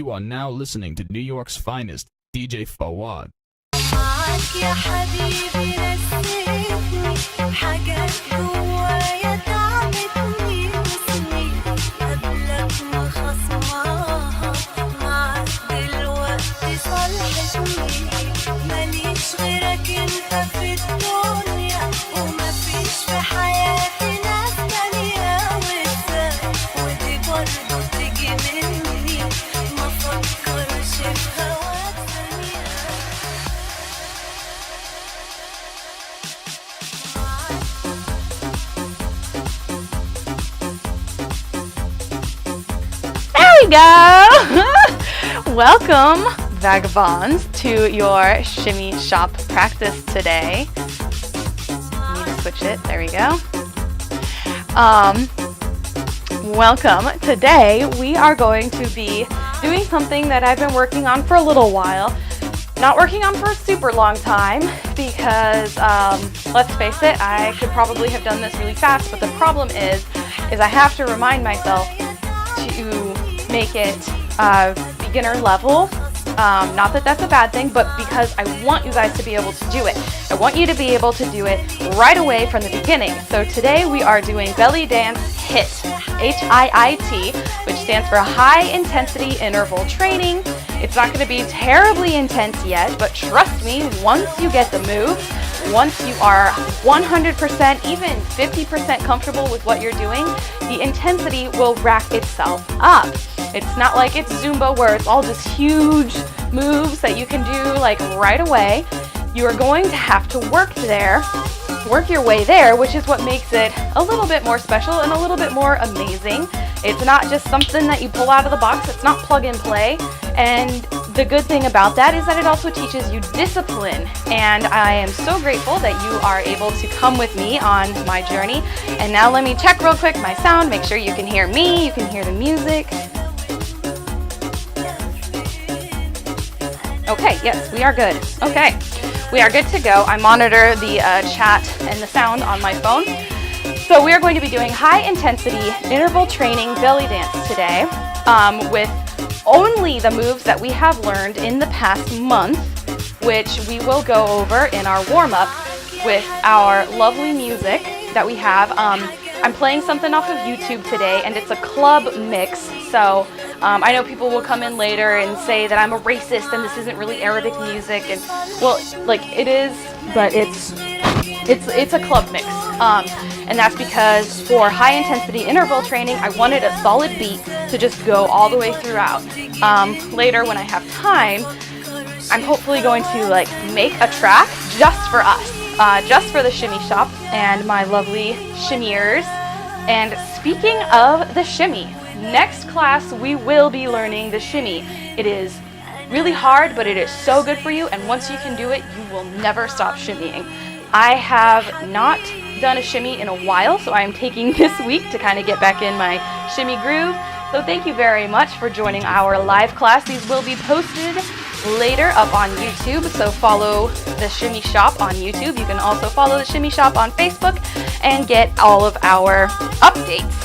You are now listening to New York's finest, DJ Fawad. معاك يا حبيبي نسيتني حاجات جوايا تعبتني وسنين قبلك مخصماها معاك دلوقتي صالحتني ماليش غيرك انت في الدنيا ومفيش في حياتي ناس تانية وازاي ودي برضه تيجي مني مفكرش في هواك ثانية. There we go! Welcome, vagabonds, to your Shimmy Shop practice today. Need to switch it. There we go. Welcome. Today we are going to be doing something that I've been working on for a little while. Not working on for a super long time because, let's face it, I could probably have done this really fast, but the problem is I have to remind myself to make it beginner level. Not that that's a bad thing, but because I want you guys to be able to do it. I want you to be able to do it right away from the beginning. So today we are doing belly dance HIIT, H-I-I-T, which stands for high intensity interval training. It's not going to be terribly intense yet, but trust me, once you get the move, once you are 100%, even 50% comfortable with what you're doing, the intensity will rack itself up. It's not like it's Zumba where it's all just huge moves that you can do like right away. You are going to have to work your way there, which is what makes it a little bit more special and a little bit more amazing. It's not just something that you pull out of the box. It's not plug and play. And the good thing about that is that it also teaches you discipline. And I am so grateful that you are able to come with me on my journey. And now let me check real quick my sound, make sure you can hear me, you can hear the music. Okay, yes, we are good. Okay, we are good to go. I monitor the chat and the sound on my phone. So we are going to be doing high intensity interval training belly dance today with only the moves that we have learned in the past month, which we will go over in our warm-up with our lovely music that we have. I'm playing something off of YouTube today, and it's a club mix. So I know people will come in later and say that I'm a racist and this isn't really Arabic music, and well, like it is, but it's a club mix. And that's because for high intensity interval training, I wanted a solid beat to just go all the way throughout. Later when I have time, I'm hopefully going to like make a track just for us, just for the Shimmy Shop and my lovely shimmiers. And speaking of the shimmy, next class we will be learning the shimmy. It is really hard, but it is so good for you, and once you can do it, you will never stop shimmying. I have not done a shimmy in a while, so I'm taking this week to kind of get back in my shimmy groove. So thank you very much for joining our live class. These will be posted later up on YouTube, so follow the Shimmy Shop on YouTube. You can also follow the Shimmy Shop on Facebook and get all of our updates.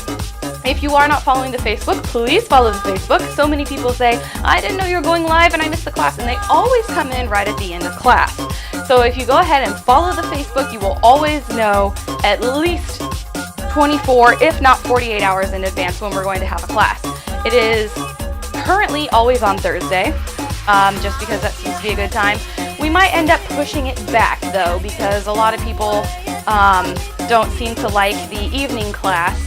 If you are not following the Facebook, please follow the Facebook. So many people say, I didn't know you were going live and I missed the class, and they always come in right at the end of class. So if you go ahead and follow the Facebook, you will always know at least 24, if not 48 hours in advance when we're going to have a class. It is currently always on Thursday, just because that seems to be a good time. We might end up pushing it back though, because a lot of people don't seem to like the evening class.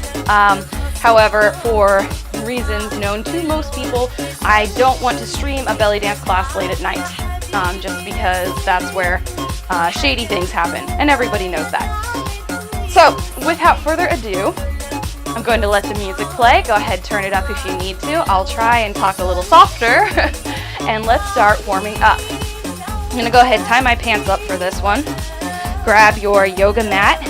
However, for reasons known to most people, I don't want to stream a belly dance class late at night, just because that's where shady things happen, and everybody knows that. So, without further ado, I'm going to let the music play. Go ahead, turn it up if you need to. I'll try and talk a little softer, and let's start warming up. I'm going to go ahead and tie my pants up for this one. Grab your yoga mat,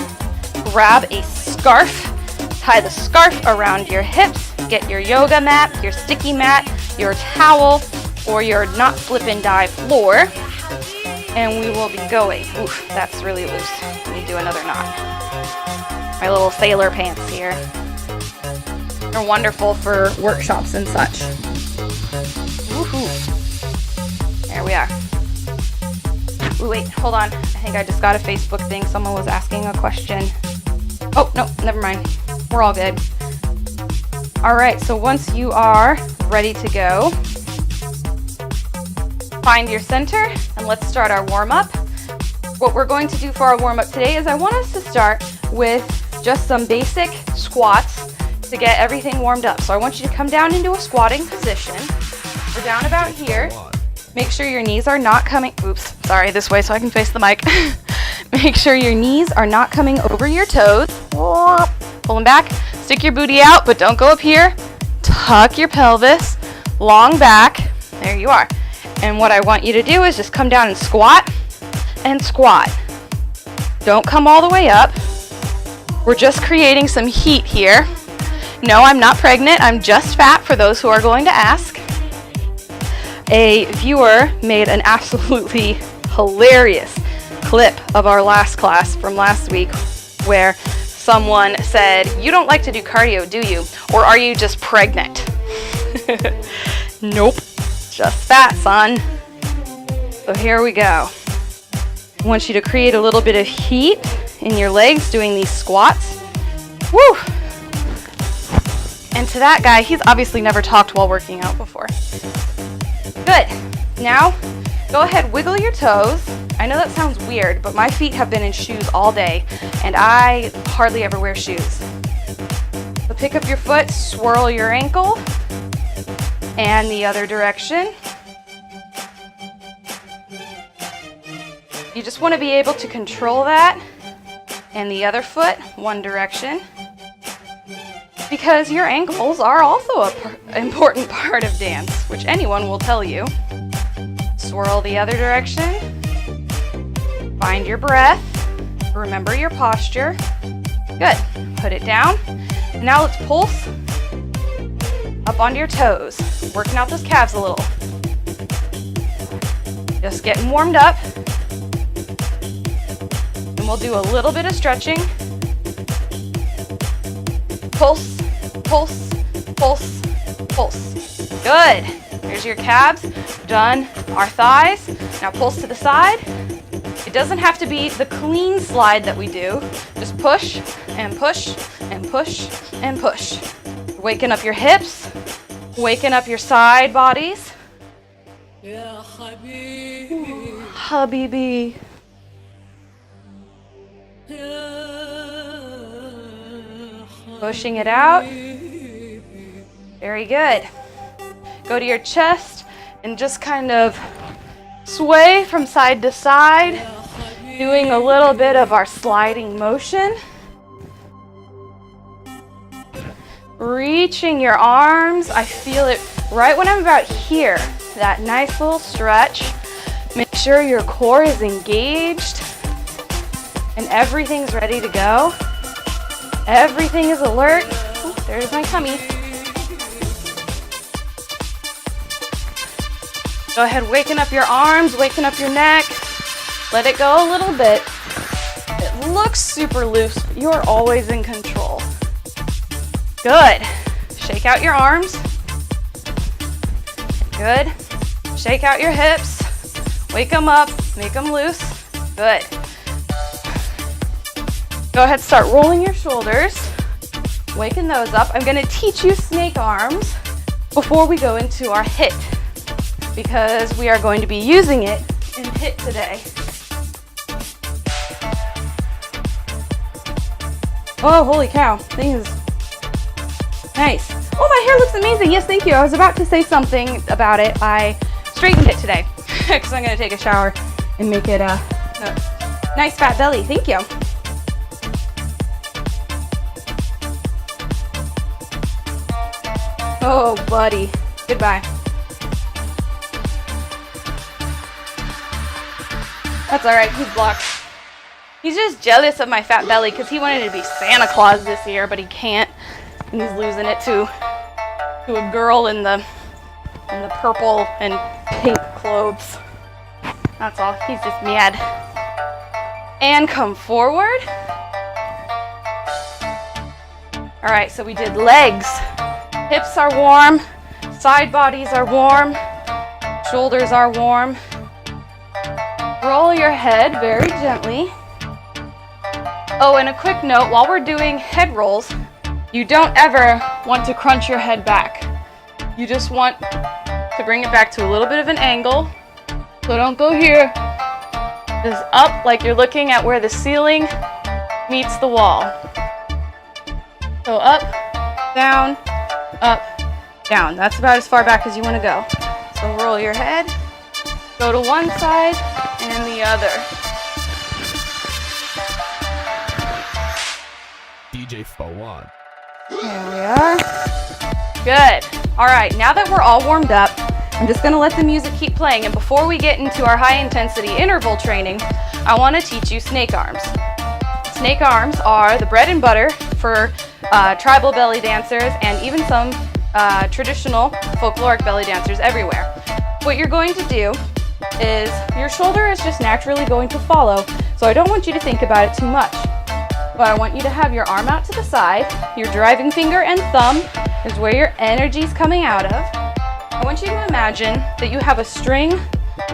grab a scarf, tie the scarf around your hips, get your yoga mat, your sticky mat, your towel, or your not slip and dive floor, and we will be going. Oof, that's really loose. Let me do another knot. My little sailor pants here. They're wonderful for workshops and such. Oof. There we are. Ooh, wait, hold on. I think I just got a Facebook thing. Someone was asking a question. Oh, no, never mind. We're all good. All right, so once you are ready to go, find your center and let's start our warm-up. What we're going to do for our warm-up today is I want us to start with just some basic squats to get everything warmed up. So I want you to come down into a squatting position. We're down about here. Make sure your knees are not coming, oops, sorry, this way so I can face the mic. Make sure your knees are not coming over your toes. Pull them back, stick your booty out, but don't go up here. Tuck your pelvis, long back, there you are. And what I want you to do is just come down and squat and squat. Don't come all the way up. We're just creating some heat here. No, I'm not pregnant, I'm just fat for those who are going to ask. A viewer made an absolutely hilarious clip of our last class from last week where someone said, "You don't like to do cardio, do you? Or are you just pregnant?" Nope, just fat, son. So here we go. I want you to create a little bit of heat in your legs doing these squats. Woo! And to that guy, he's obviously never talked while working out before. Good. Now, go ahead, wiggle your toes. I know that sounds weird, but my feet have been in shoes all day, and I hardly ever wear shoes. So pick up your foot, swirl your ankle, and the other direction. You just want to be able to control that, and the other foot, one direction. Because your ankles are also an important part of dance, which anyone will tell you. Swirl the other direction. Find your breath. Remember your posture. Good. Put it down. Now let's pulse up onto your toes. Working out those calves a little. Just getting warmed up. And we'll do a little bit of stretching. Pulse, pulse, pulse, pulse. Good. There's your calves. Done. Our thighs. Now pulse to the side. It doesn't have to be the clean slide that we do. Just push and push and push and push. Waking up your hips. Waking up your side bodies. Yeah, Habibi. Habibi. Pushing it out. Very good. Go to your chest and just kind of sway from side to side, doing a little bit of our sliding motion. Reaching your arms. I feel it right when I'm about here. That nice little stretch. Make sure your core is engaged and everything's ready to go. Everything is alert. Oh, there's my tummy. Go ahead, waking up your arms, waking up your neck. Let it go a little bit. It looks super loose, but you're always in control. Good. Shake out your arms. Good. Shake out your hips. Wake them up, make them loose. Good. Go ahead, start rolling your shoulders. Waking those up. I'm gonna teach you snake arms before we go into our HIIT, because we are going to be using it in HIIT today. Oh, holy cow, thing is nice. Oh, my hair looks amazing. Yes, thank you. I was about to say something about it. I straightened it today because I'm gonna take a shower and make it a nice fat belly. Thank you. Oh, buddy. Goodbye. That's all right. He's blocked. He's just jealous of my fat belly because he wanted to be Santa Claus this year, but he can't. And he's losing it to a girl in the purple and pink clothes. That's all. He's just mad. And come forward. All right, so we did legs. Hips are warm. Side bodies are warm. Shoulders are warm. Roll your head very gently. Oh, and a quick note, while we're doing head rolls, you don't ever want to crunch your head back. You just want to bring it back to a little bit of an angle. So don't go here. Just up like you're looking at where the ceiling meets the wall. So up, down, up, down. That's about as far back as you want to go. So roll your head, go to one side and the other. DJ Fawad. There we are. Good. All right, now that we're all warmed up, I'm just gonna let the music keep playing, and before we get into our high intensity interval training, I wanna teach you snake arms. Snake arms are the bread and butter for tribal belly dancers and even some traditional folkloric belly dancers everywhere. What you're going to do is your shoulder is just naturally going to follow, so I don't want you to think about it too much. But I want you to have your arm out to the side. Your driving finger and thumb is where your energy is coming out of. I want you to imagine that you have a string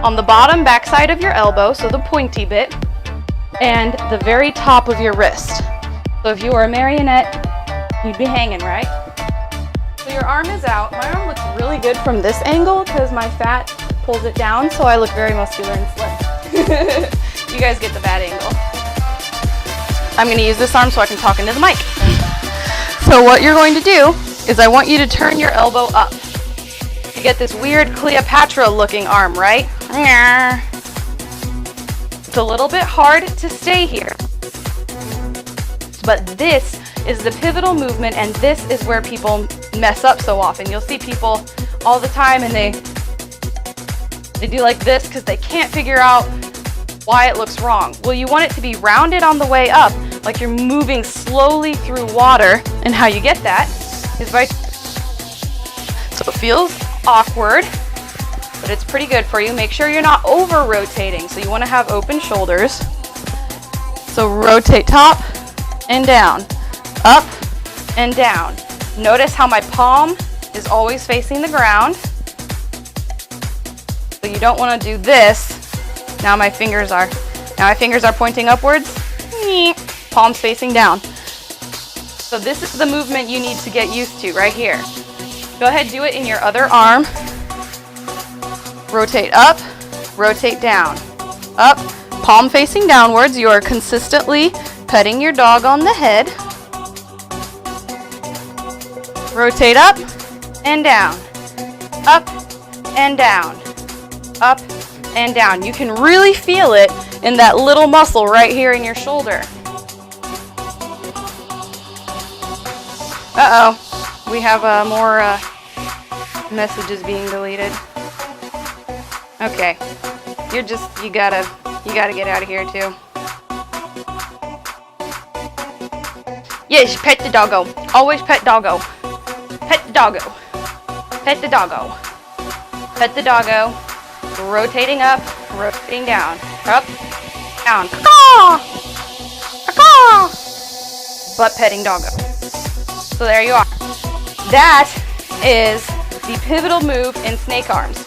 on the bottom backside of your elbow, so the pointy bit, and the very top of your wrist. So if you were a marionette, you'd be hanging, right? So your arm is out. My arm looks really good from this angle because my fat pulls it down, so I look very muscular and slim. You guys get the bad angle. I'm going to use this arm so I can talk into the mic. So what you're going to do is I want you to turn your elbow up. You get this weird Cleopatra looking arm, right? It's a little bit hard to stay here. But this is the pivotal movement, and this is where people mess up so often. You'll see people all the time and they do like this because they can't figure out why it looks wrong. Well, you want it to be rounded on the way up, like you're moving slowly through water, and how you get that is by, so it feels awkward, but it's pretty good for you. Make sure you're not over rotating, so you want to have open shoulders. So rotate top and down, up and down. Notice how my palm is always facing the ground. So you don't want to do this. Now my fingers are pointing upwards. Palms facing down. So this is the movement you need to get used to right here. Go ahead, do it in your other arm. Rotate up, rotate down. Up, palm facing downwards. You are consistently petting your dog on the head. Rotate up and down. Up and down. Up and down. You can really feel it in that little muscle right here in your shoulder. Uh-oh, we have more messages being deleted. Okay, you gotta get out of here too. Yes, pet the doggo. Always pet doggo. Pet the doggo. Pet the doggo. Pet the doggo. Rotating up, rotating down. Up, down. Caw! Caw! Butt petting doggo. So there you are. That is the pivotal move in snake arms.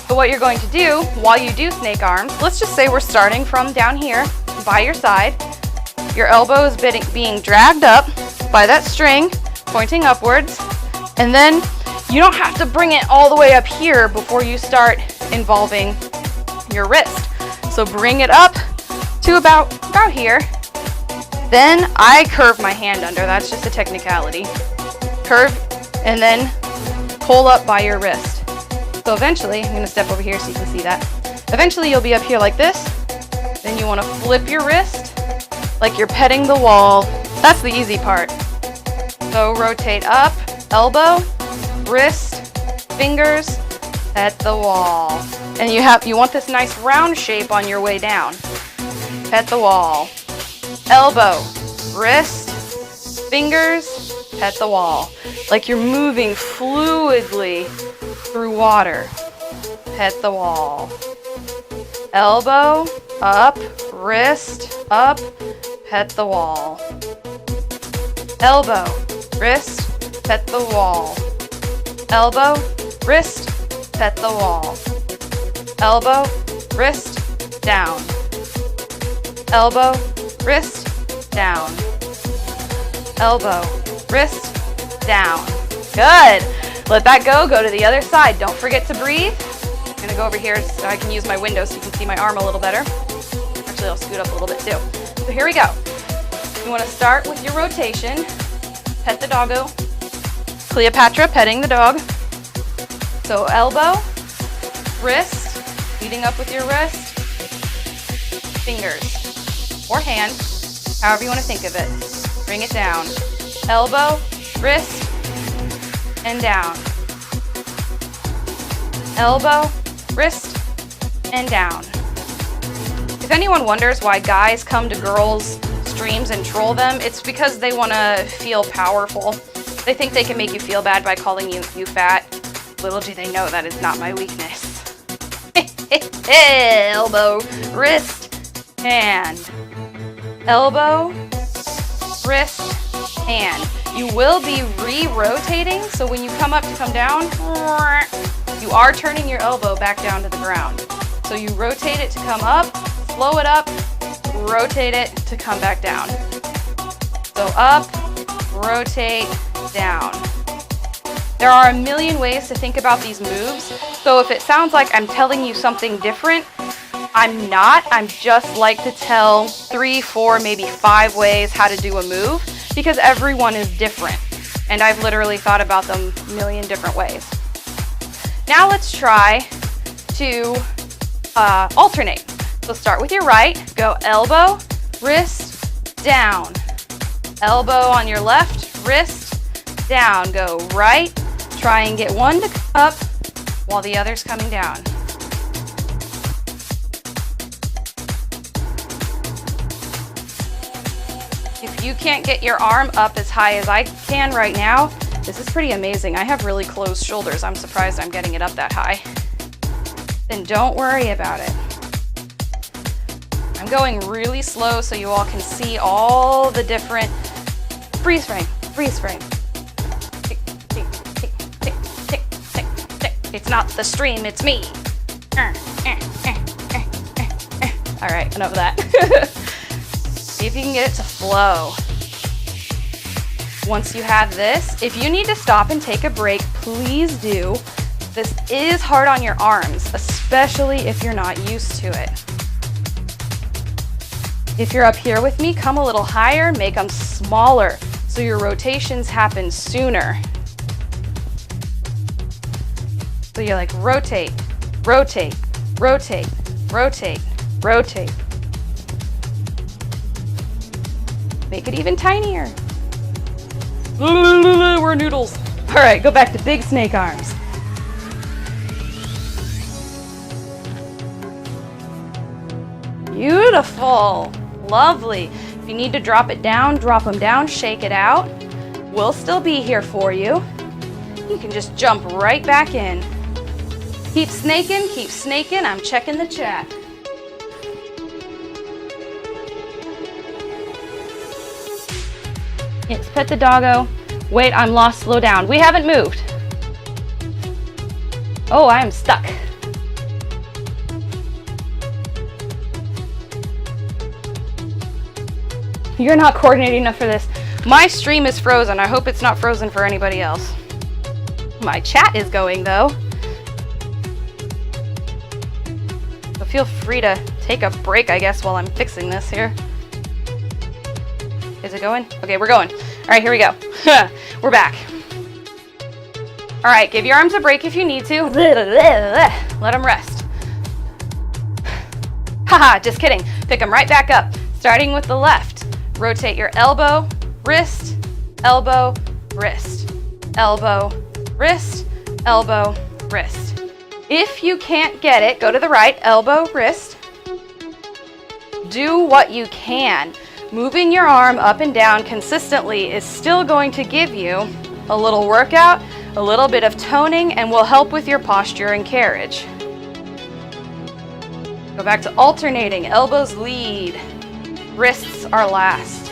So what you're going to do while you do snake arms, let's just say we're starting from down here by your side. Your elbow is being dragged up by that string, pointing upwards. And then you don't have to bring it all the way up here before you start involving your wrist. So bring it up to about here. Then I curve my hand under. That's just a technicality. Curve and then pull up by your wrist. So eventually, I'm going to step over here so you can see that. Eventually you'll be up here like this. Then you want to flip your wrist like you're petting the wall. That's the easy part. So rotate up, elbow, wrist, fingers, pet the wall. And you want this nice round shape on your way down. Pet the wall. Elbow, wrist, fingers, pet the wall. Like you're moving fluidly through water. Pet the wall. Elbow, up, wrist, up, pet the wall. Elbow, wrist, pet the wall. Elbow, wrist, pet the wall. elbow, wrist, down. Elbow, wrist, down. Elbow, wrist, down. Good. Let that go. Go to the other side. Don't forget to breathe. I'm going to go over here so I can use my window so you can see my arm a little better. Actually, I'll scoot up a little bit too. So here we go. You want to start with your rotation. Pet the doggo. Cleopatra petting the dog. So elbow, wrist, leading up with your wrist, fingers, or hand, however you want to think of it. Bring it down. Elbow, wrist, and down. Elbow, wrist, and down. If anyone wonders why guys come to girls' streams and troll them, it's because they want to feel powerful. They think they can make you feel bad by calling you fat. Little do they know that is not my weakness. Elbow, wrist, hand. Elbow, wrist, hand. You will be re-rotating, so when you come up to come down, you are turning your elbow back down to the ground. So you rotate it to come up, slow it up, rotate it to come back down. So up, rotate, down. There are a million ways to think about these moves, so if it sounds like I'm telling you something different, I'm not. I'm just like to tell 3, 4, maybe 5 ways how to do a move, because everyone is different, and I've literally thought about them a million different ways. Now let's try to alternate. So start with your right, go elbow, wrist, down. Elbow on your left, wrist, down. Go right, try and get one to come up while the other's coming down. If you can't get your arm up as high as I can right now, this is pretty amazing. I have really closed shoulders. I'm surprised I'm getting it up that high. Then don't worry about it. I'm going really slow so you all can see all the different freeze frame, freeze frame. Tick, tick, tick, tick, tick, tick, tick. It's not the stream, it's me. All right, enough of that. See if you can get it to flow. Once you have this, if you need to stop and take a break, please do. This is hard on your arms, especially if you're not used to it. If you're up here with me, come a little higher, make them smaller so your rotations happen sooner. So you're like rotate, rotate, rotate, rotate, rotate. Make it even tinier. We're noodles. All right, go back to big snake arms. Beautiful, lovely. If you need to drop it down, drop them down, shake it out. We'll still be here for you. You can just jump right back in. Keep snaking, I'm checking the chat. Yes, pet the doggo. Wait, I'm lost, slow down. We haven't moved. Oh, I am stuck. You're not coordinated enough for this. My stream is frozen. I hope it's not frozen for anybody else. My chat is going though. So feel free to take a break, I guess, while I'm fixing this here. Is it going? Okay, we're going. All right, here we go. We're back. All right, give your arms a break if you need to. Let them rest. Haha, just kidding. Pick them right back up. Starting with the left. Rotate your elbow, wrist, elbow, wrist, elbow, wrist, elbow, wrist. If you can't get it, go to the right, elbow, wrist. Do what you can. Moving your arm up and down consistently is still going to give you a little workout, a little bit of toning, and will help with your posture and carriage. Go back to alternating. Elbows lead, wrists are last.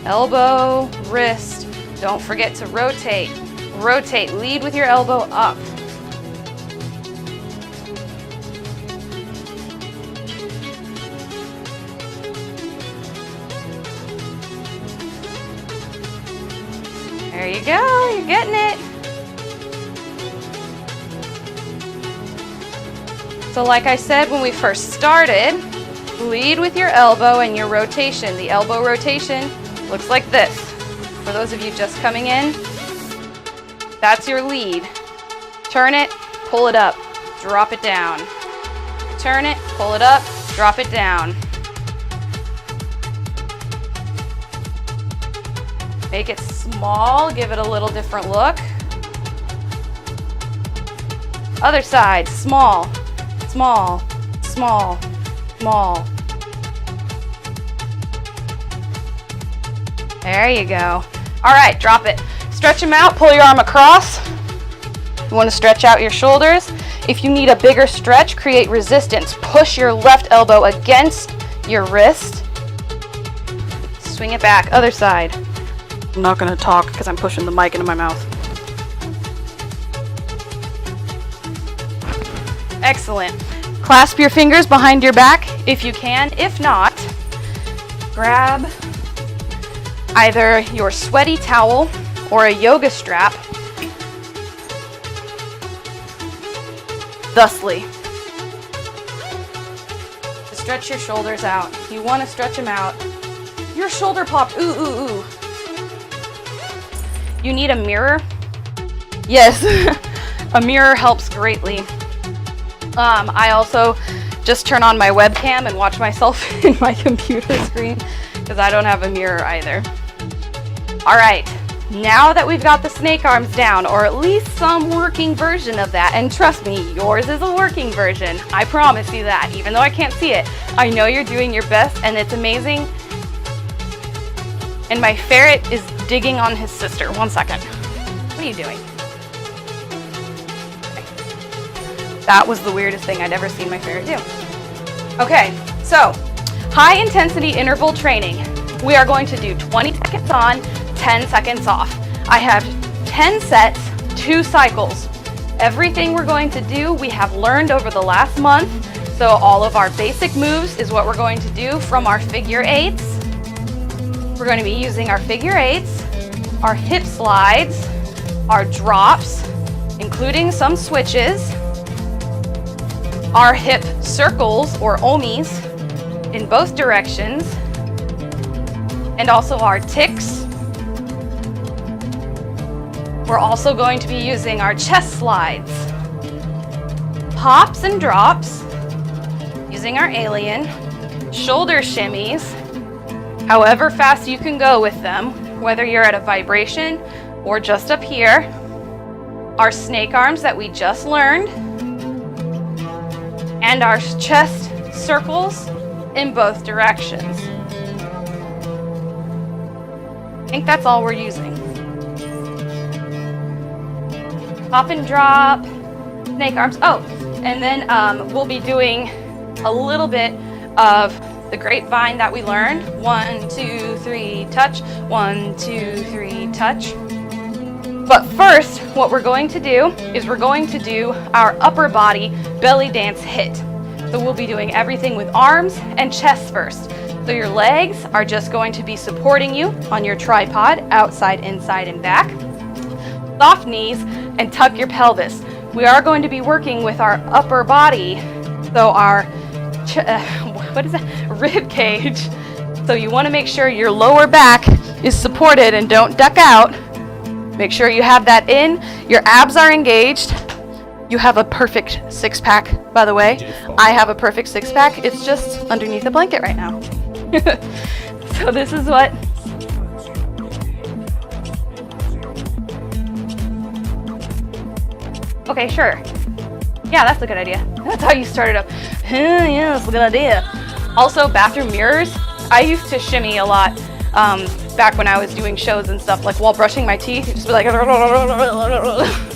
Elbow, wrist. Don't forget to rotate. Rotate, lead with your elbow up. There you go, you're getting it. So like I said when we first started, lead with your elbow and your rotation. The elbow rotation looks like this. For those of you just coming in, that's your lead. Turn it, pull it up, drop it down. Turn it, pull it up, drop it down. Make it small, give it a little different look. Other side, small, small, small, small. There you go. All right, drop it. Stretch them out, pull your arm across. You want to stretch out your shoulders. If you need a bigger stretch, create resistance. Push your left elbow against your wrist. Swing it back, other side. I'm not going to talk because I'm pushing the mic into my mouth. Excellent. Clasp your fingers behind your back if you can. If not, grab either your sweaty towel or a yoga strap. Thusly. Stretch your shoulders out. You want to stretch them out. Your shoulder popped. Ooh, ooh, ooh. You need a mirror? Yes, a mirror helps greatly. I also just turn on my webcam and watch myself in my computer screen because I don't have a mirror either. All right, now that we've got the snake arms down, or at least some working version of that, and trust me, yours is a working version. I promise you that, even though I can't see it. I know you're doing your best and it's amazing. And my ferret is digging on his sister. 1 second. What are you doing? Okay. That was the weirdest thing I'd ever seen my ferret do. Okay, so high intensity interval training. We are going to do 20 seconds on, 10 seconds off. I have 10 sets, 2 cycles. Everything we're going to do, we have learned over the last month. So all of our basic moves is what we're going to do from our figure eights. We're going to be using our figure eights, our hip slides, our drops, including some switches, our hip circles or omis in both directions, and also our ticks. We're also going to be using our chest slides, pops and drops, using our alien, shoulder shimmies, however fast you can go with them, whether you're at a vibration or just up here, our snake arms that we just learned, and our chest circles in both directions. I think that's all we're using. Pop and drop, snake arms. Oh, and then we'll be doing a little bit of the grapevine that we learned. 1, 2, 3, touch. 1, 2, 3, touch. But first, what we're going to do is we're going to do our upper body belly dance hit. So we'll be doing everything with arms and chest first. So your legs are just going to be supporting you on your tripod, outside, inside, and back. Soft knees and tuck your pelvis. We are going to be working with our upper body, so our rib cage. So you want to make sure your lower back is supported and don't duck out. Make sure you have that in. Your abs are engaged. You have a perfect six-pack, by the way. I have a perfect six-pack. It's just underneath the blanket right now. So this is what. Okay, sure. Yeah, that's a good idea. That's how you start it up. Yeah, that's a good idea. Also, bathroom mirrors. I used to shimmy a lot back when I was doing shows and stuff, like while brushing my teeth, just be like,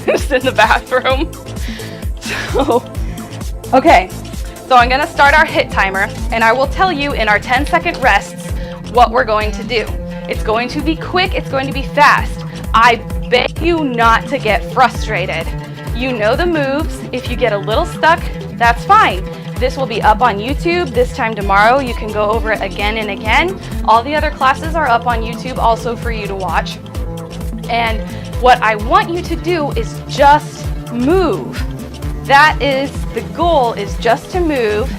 just in the bathroom. So, okay. So I'm gonna start our hit timer, and I will tell you in our 10-second rests what we're going to do. It's going to be quick, it's going to be fast. I beg you not to get frustrated. You know the moves. If you get a little stuck, that's fine. This will be up on YouTube this time tomorrow. You can go over it again and again. All the other classes are up on YouTube also for you to watch. And what I want you to do is just move. That is the goal, is just to move.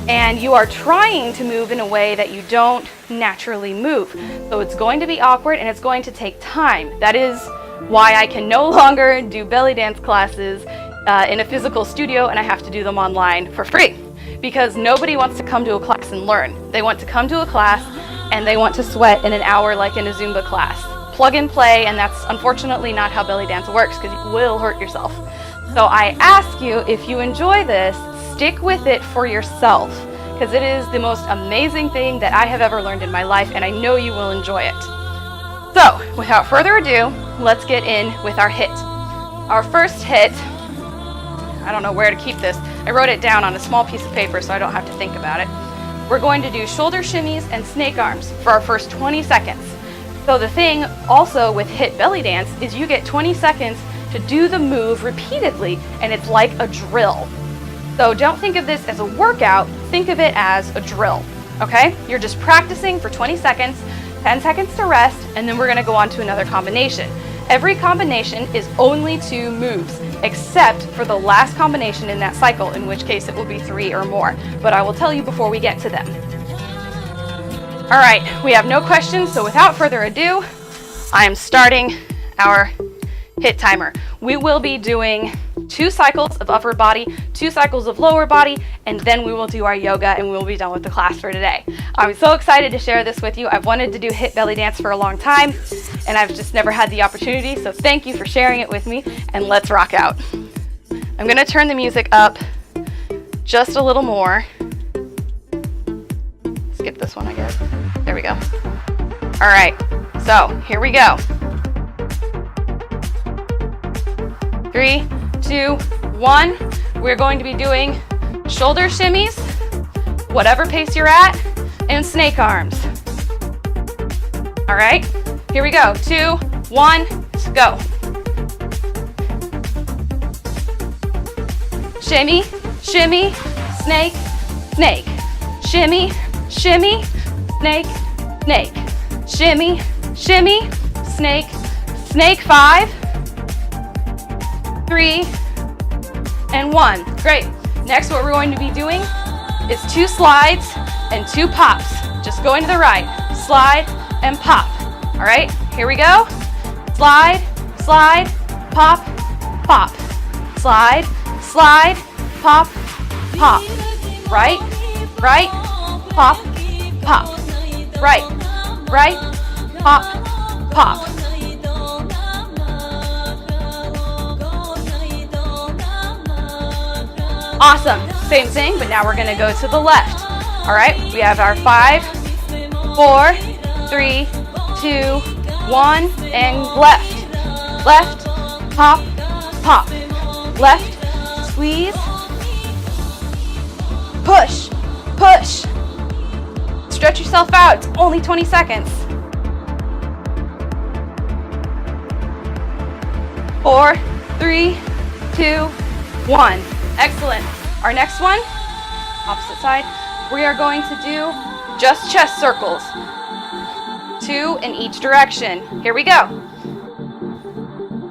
And you are trying to move in a way that you don't naturally move. So it's going to be awkward and it's going to take time. That is why I can no longer do belly dance classes in a physical studio, and I have to do them online for free. Because nobody wants to come to a class and learn. They want to come to a class and they want to sweat in an hour like in a Zumba class. Plug and play, and that's unfortunately not how belly dance works, because you will hurt yourself. So I ask you, if you enjoy this, stick with it for yourself, because it is the most amazing thing that I have ever learned in my life, and I know you will enjoy it. So without further ado, let's get in with our hit. Our first hit, I don't know where to keep this. I wrote it down on a small piece of paper so I don't have to think about it. We're going to do shoulder shimmies and snake arms for our first 20 seconds. So the thing also with HIIT belly dance is you get 20 seconds to do the move repeatedly, and it's like a drill. So don't think of this as a workout, think of it as a drill, okay? You're just practicing for 20 seconds, 10 seconds to rest, and then we're gonna go on to another combination. Every combination is only 2 moves, except for the last combination in that cycle, in which case it will be 3 or more. But I will tell you before we get to them. All right, we have no questions, so without further ado, I am starting our HIIT timer. We will be doing 2 cycles of upper body, 2 cycles of lower body, and then we will do our yoga and we will be done with the class for today. I'm so excited to share this with you. I've wanted to do HIIT belly dance for a long time, and I've just never had the opportunity, so thank you for sharing it with me, and let's rock out. I'm gonna turn the music up just a little more. Skip this one, I guess. There we go. All right, so here we go. 3, 2, 1. We're going to be doing shoulder shimmies, whatever pace you're at, and snake arms. All right, here we go. 2, 1, go. Shimmy, shimmy, snake, snake. Shimmy, shimmy, snake, snake. Shimmy, shimmy, snake, snake. 5, 3, and 1. Great. Next, what we're going to be doing is 2 slides and 2 pops. Just going to the right. Slide and pop. All right, here we go. Slide, slide, pop, pop. Slide, slide, pop, pop. Right, right, pop, pop. Right, right, pop, pop. Awesome. Same thing, but now we're gonna go to the left. All right, we have our 5, 4, 3, 2, 1, and left. Left, pop, pop. Left, squeeze. Push, push. Stretch yourself out, it's only 20 seconds. 4, 3, 2, 1. Excellent. Our next one, opposite side, we are going to do just chest circles. 2 in each direction. Here we go.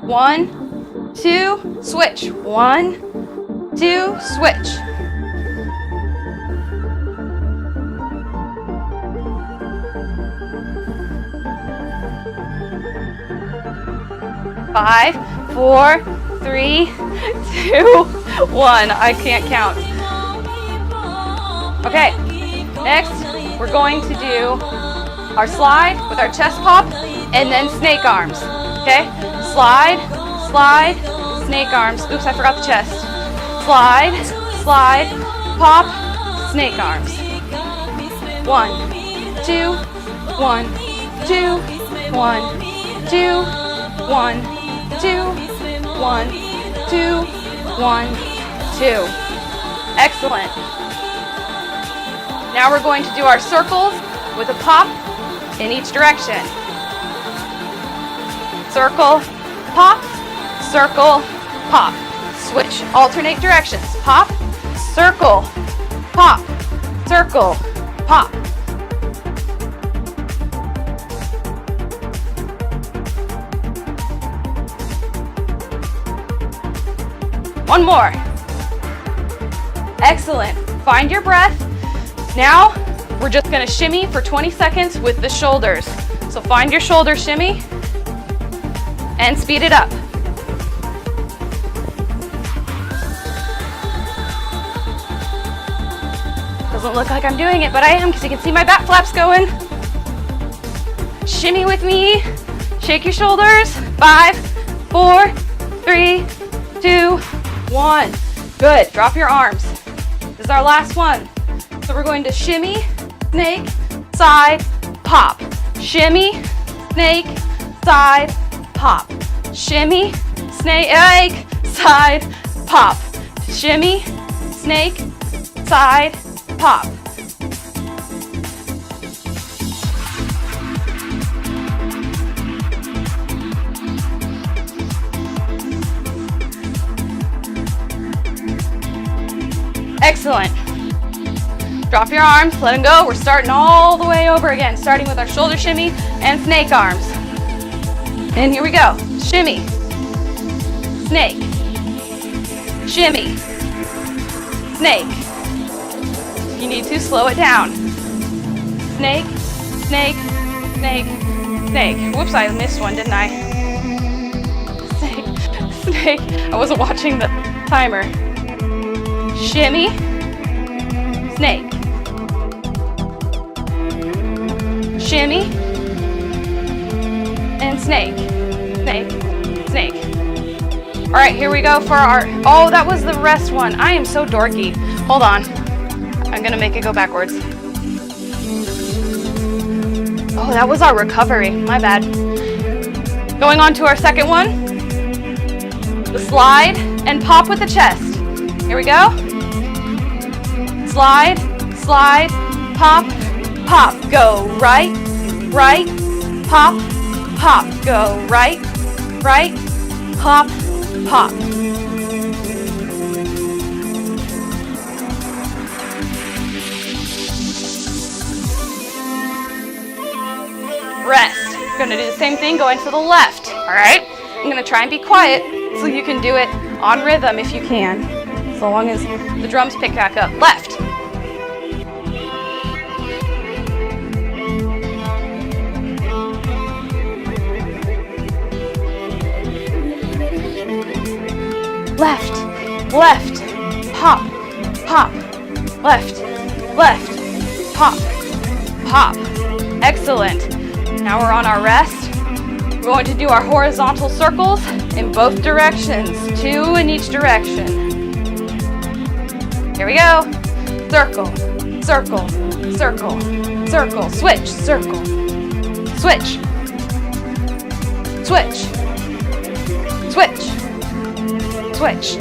1, 2, switch. 1, 2, switch. 5, 4, 3, 2, 1. I can't count. Okay, next we're going to do our slide with our chest pop and then snake arms. Okay, slide, slide, snake arms. Oops, I forgot the chest. Slide, slide, pop, snake arms. 1, 2, 1, 2, 1, 2, 1, 2, 1, 2, 1, 2. Excellent. Now we're going to do our circles with a pop in each direction. Circle, pop, circle, pop. Switch, alternate directions. Pop, circle, pop, circle, pop. One more. Excellent. Find your breath. Now, we're just gonna shimmy for 20 seconds with the shoulders. So find your shoulder shimmy and speed it up. Doesn't look like I'm doing it, but I am because you can see my back flaps going. Shimmy with me. Shake your shoulders. 5, 4, 3, 2, 1. Good. Drop your arms. This is our last one. So we're going to shimmy, snake, side, pop. Shimmy, snake, side, pop. Shimmy, snake, side, pop. Shimmy, snake, side, pop. Excellent. Drop your arms, let them go. We're starting all the way over again, starting with our shoulder shimmy and snake arms. And here we go. Shimmy, snake, shimmy, snake. You need to slow it down. Snake, snake, snake, snake. Whoops, I missed one, didn't I? Snake, snake. I wasn't watching the timer. Shimmy, snake, shimmy, and snake, snake, snake. All right, here we go for our, oh, that was the rest one. I am so dorky. Hold on. I'm gonna make it go backwards. Oh, that was our recovery. My bad. Going on to our second one. The slide and pop with the chest. Here we go. Slide, slide, pop, pop. Go right, right, pop, pop. Go right, right, pop, pop. Rest. Gonna do the same thing going to the left. All right. I'm gonna try and be quiet so you can do it on rhythm if you can, so long as the drums pick back up. Left. Left, left, pop, pop, left, left, pop, pop. Excellent. Now we're on our rest. We're going to do our horizontal circles in both directions, 2 in each direction. Here we go. Circle, circle, circle, circle, switch, circle, switch, switch, switch, switch,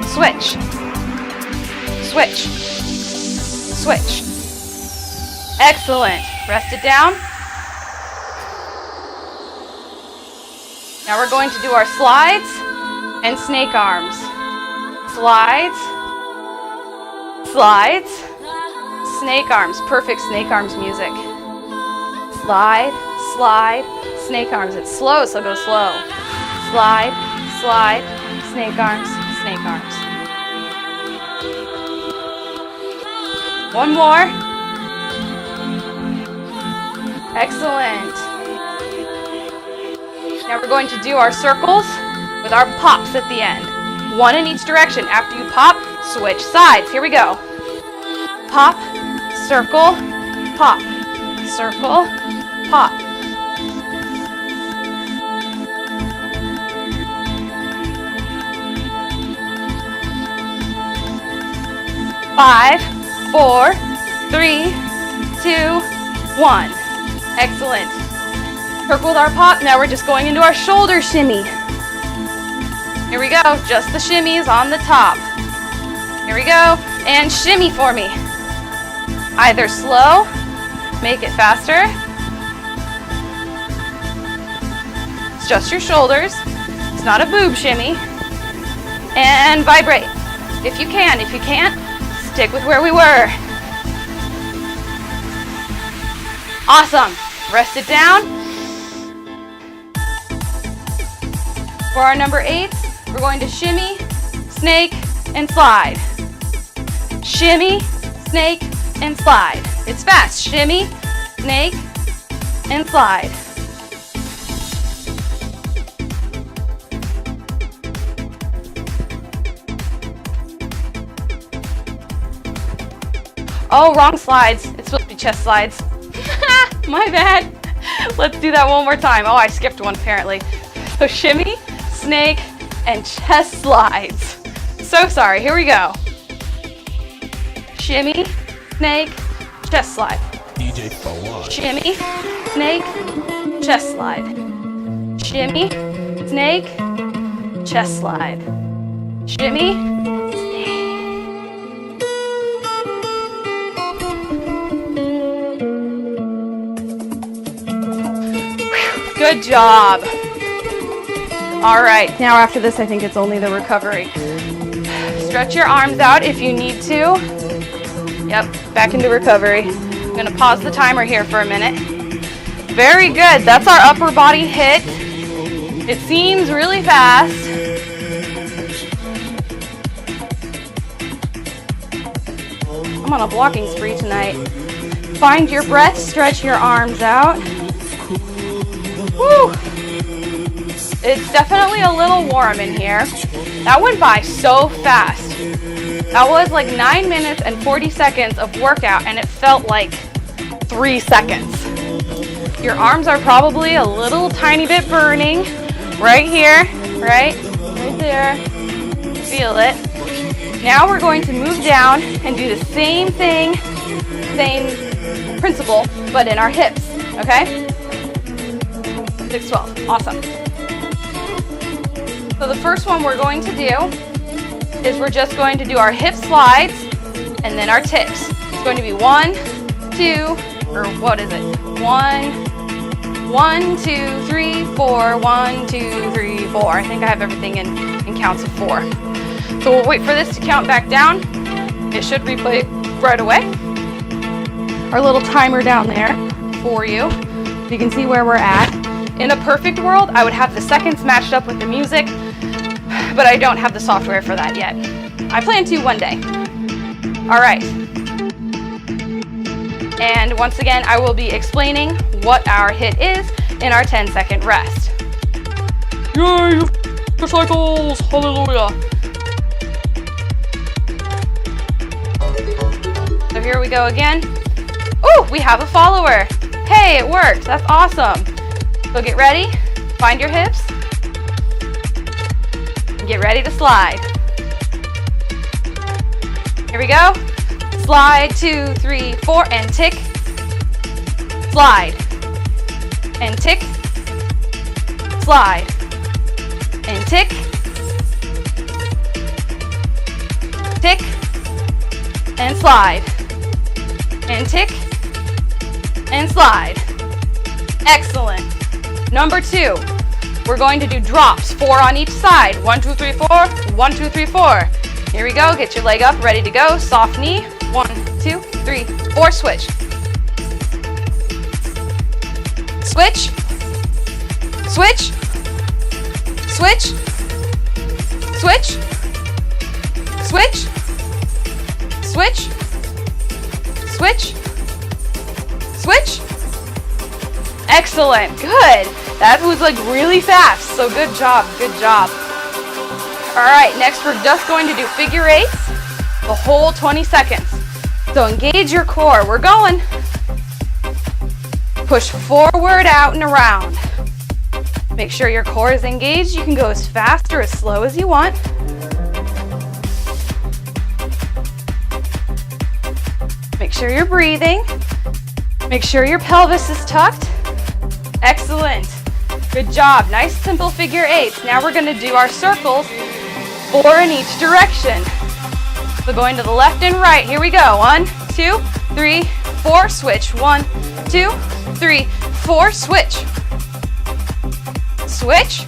switch, switch, switch. Excellent. Rest it down. Now we're going to do our slides and snake arms. Slides, slides, snake arms. Perfect snake arms music. Slide, slide, snake arms. It's slow, so go slow. Slide, slide, snake arms, snake arms. One more. Excellent. Now we're going to do our circles with our pops at the end. 1 in each direction. After you pop, switch sides. Here we go. Pop, circle, pop, circle, pop. Five, 4, 3, 2, 1. Excellent. Circle with our pop. Now we're just going into our shoulder shimmy. Here we go. Just the shimmies on the top. Here we go. And shimmy for me. Either slow, make it faster. It's just your shoulders. It's not a boob shimmy. And vibrate. If you can. If you can't, stick with where we were. Awesome. Rest it down. For our number 8, We're going to shimmy, snake, and slide. Shimmy, snake, and slide. It's fast. Shimmy, snake, and slide. Oh, wrong slides. It's supposed to be chest slides. My bad. Let's do that one more time. Oh, I skipped one apparently. So shimmy, snake, and chest slides. So sorry. Here we go. Shimmy, snake, chest slide. DJ Fawad. Shimmy, snake, chest slide. Shimmy, snake, chest slide. Shimmy, snake. Whew, good job. All right, now after this, I think it's only the recovery. Stretch your arms out if you need to. Yep, back into recovery. I'm gonna pause the timer here for a minute. Very good, that's our upper body hit. It seems really fast. I'm on a blocking spree tonight. Find your breath, stretch your arms out. Woo! It's definitely a little warm in here. That went by so fast. That was like 9 minutes and 40 seconds of workout, and it felt like 3 seconds. Your arms are probably a little tiny bit burning. Right here, right there. Feel it. Now we're going to move down and do the same thing, same principle, but in our hips, okay? 6-12, awesome. So the first one we're going to do is we're just going to do our hip slides and then our ticks. It's going to be 1, 2, or what is it? 1, 2, 3, 4, 1, 2, 3, 4. I think I have everything in counts of 4. So we'll wait for this to count back down. It should replay right away. Our little timer down there for you. So you can see where we're at. In a perfect world, I would have the seconds matched up with the music, but I don't have the software for that yet. I plan to one day. All right. And once again, I will be explaining what our hit is in our 10-second rest. Yay! For cycles! Hallelujah! So here we go again. Ooh, we have a follower. Hey, it worked. That's awesome. So get ready. Find your hips. Get ready to slide. Here we go. Slide, 2, 3, 4, and tick. Slide. And tick. Slide. And tick. Tick. And slide. And tick. And slide. Excellent. Number 2. We're going to do drops, 4 on each side. 1, 2, 3, 4. 1, 2, 3, 4. Here we go. Get your leg up, ready to go. Soft knee. 1, 2, 3, 4. Switch. Switch. Switch. Switch. Switch. Switch. Switch. Switch. Switch. Excellent. Good. That was like really fast. So good job. Good job. All right. Next, we're just going to do figure eights the whole 20 seconds. So engage your core. We're going. Push forward, out, and around. Make sure your core is engaged. You can go as fast or as slow as you want. Make sure you're breathing. Make sure your pelvis is tucked. Excellent. Good job. Nice simple figure eights. Now we're going to do our circles, 4 in each direction. So going to the left and right. Here we go. 1, 2, 3, 4. Switch. 1, 2, 3, 4. Switch. Switch.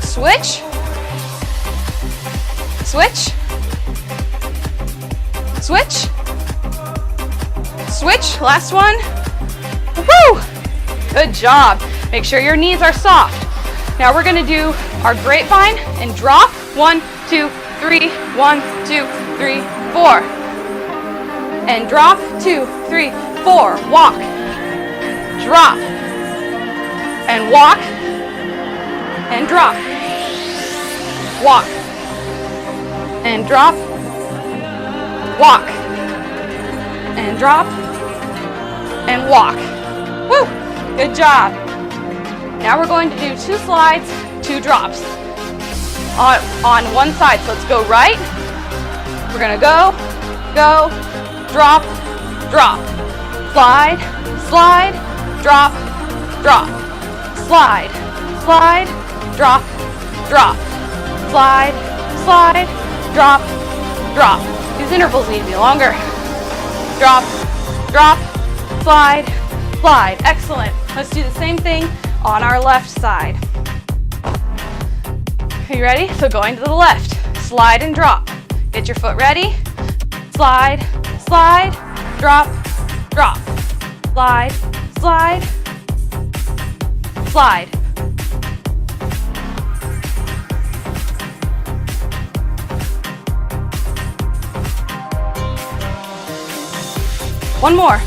Switch. Switch. Switch. Switch. Last one. Woo! Good job. Make sure your knees are soft. Now we're gonna do our grapevine and drop. 1, 2, 3, 1, 2, 3, 4. And drop, 2, 3, 4. Walk, drop, and walk, and drop, walk, and drop, walk, and drop, and walk. Woo! Good job. Now we're going to do 2 slides, 2 drops on one side. So let's go right. We're gonna go, go, drop, drop, slide, slide, drop, drop, slide, slide, drop, drop, slide, slide, drop, drop. These intervals need to be longer. Drop, drop, slide, slide. Excellent. Let's do the same thing on our left side. Are you ready? So going to the left, slide and drop. Get your foot ready. Slide, slide, drop, drop. Slide, slide, slide. One more.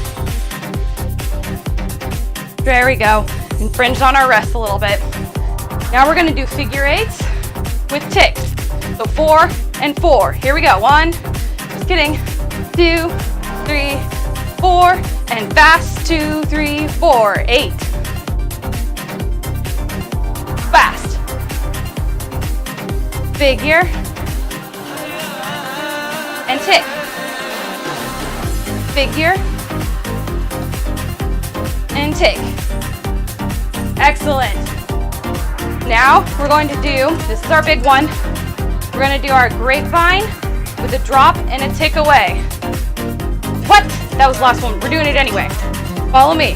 There we go. Infringed on our rest a little bit. Now we're gonna do figure eights with ticks. So 4 and 4. Here we go. 1, just kidding. 2, 3, 4, and fast. 2, 3, 4, 8. Fast. Figure and tick. Figure and tick. Excellent. Now we're going to do, this is our big one, we're going to do our grapevine with a drop and a tick away. What? That was the last one. We're doing it anyway. Follow me.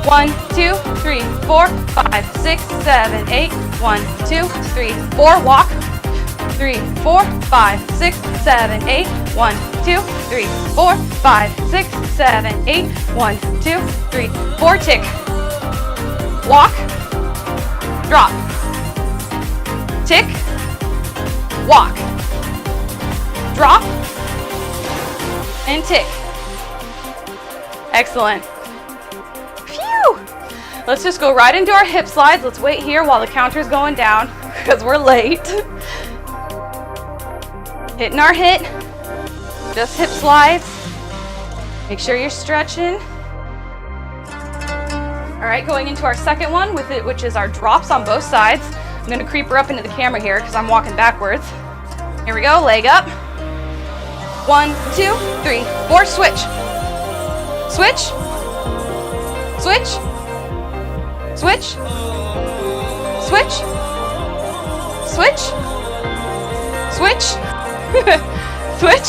1, 2, 3, 4, 5, 6, 7, 8. 1, 2, 3, 4. Walk. 3, 4, 5, 6, 7, 8. 1, 2, 3, 4, 5, 6, 7, 8. 1, 2, 3, 4. Tick. Walk. Drop. Tick. Walk. Drop. And tick. Excellent. Phew! Let's just go right into our hip slides. Let's wait here while the counter's going down because we're late. Hitting our hit. Just hip slides. Make sure you're stretching. All right, going into our second one with it, which is our drops on both sides. I'm going to creep her up into the camera here because I'm walking backwards. Here we go, leg up. 1, 2, 3, 4, switch. Switch. Switch. Switch. Switch. Switch. Switch. Switch.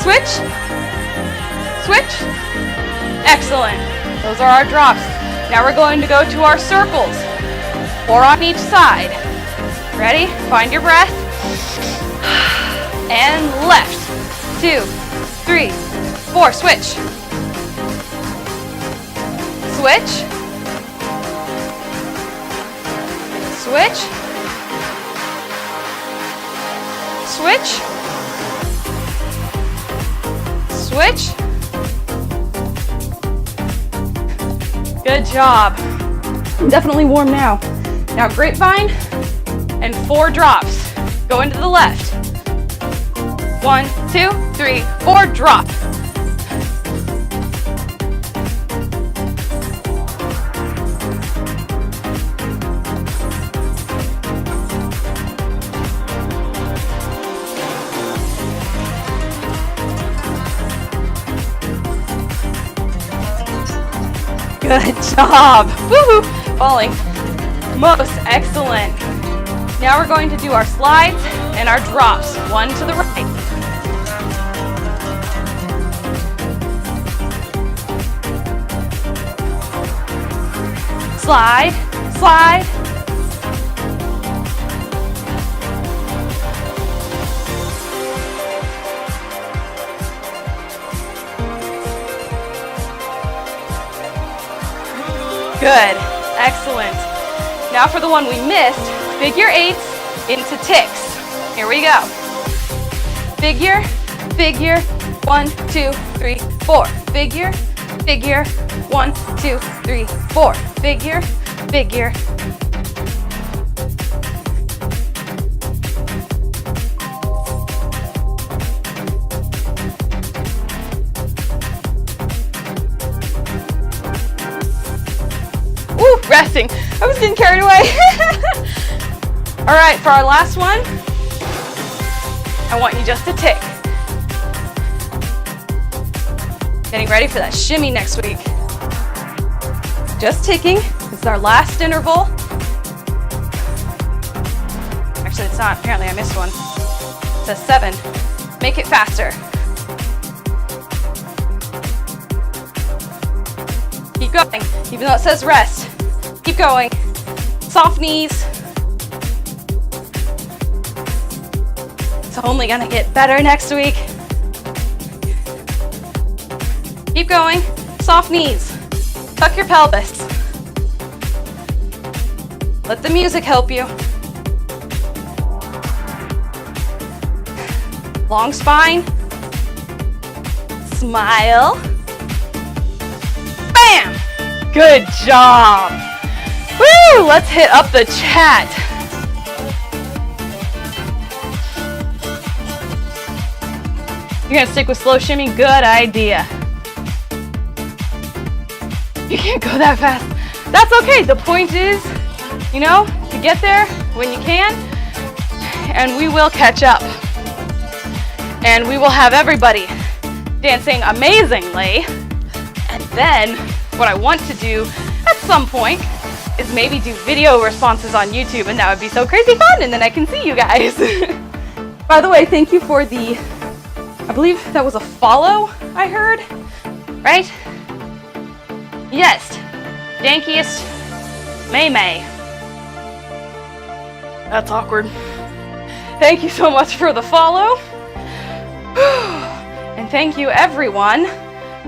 Switch. Switch. Excellent. Those are our drops. Now we're going to go to our circles. 4 on each side. Ready? Find your breath. And left. 2, 3, 4. Switch. Switch. Switch. Switch. Switch. Good job. I'm definitely warm now. Now grapevine and 4 drops. Go into the left. 1, 2, 3, 4, drop. Good job. Woohoo! Falling. Most excellent. Now we're going to do our slides and our drops. 1 to the right. Slide, slide. Good. Excellent. Now for the one we missed, figure eights into ticks. Here we go. Figure, figure, 1, 2, 3, 4. Figure, figure, 1, 2, 3, 4. Figure, figure. Ooh, resting. I was getting carried away. All right, for our last one, I want you just to tick. Getting ready for that shimmy next week. Just ticking. This is our last interval. Actually, it's not. Apparently, I missed one. It says 7. Make it faster. Keep going, even though it says rest. Keep going. Soft knees. It's only gonna get better next week. Keep going. Soft knees. Tuck your pelvis. Let the music help you. Long spine. Smile. Bam! Good job. Woo! Let's hit up the chat. You're gonna stick with slow shimmy? Good idea. You can't go that fast. That's okay. The point is, you know, to get there when you can, and we will catch up. And we will have everybody dancing amazingly. And then what I want to do at some point is maybe do video responses on YouTube, and that would be so crazy fun, and then I can see you guys. By the way, thank you for the, I believe that was a follow I heard, right? Yes, dankiest May. That's awkward. Thank you so much for the follow. And thank you everyone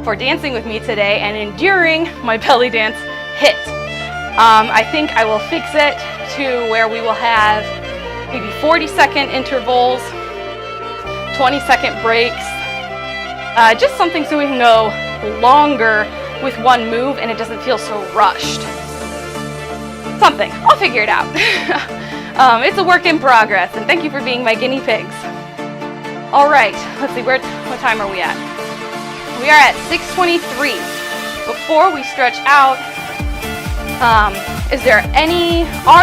for dancing with me today and enduring my belly dance hit. I think I will fix it to where we will have maybe 40-second intervals, 20-second breaks, just something so we can go longer with one move and it doesn't feel so rushed. Something. I'll figure it out. It's a work in progress, and thank you for being my guinea pigs. All right, let's see, what time are we at? We are at 6:23. Before we stretch out, are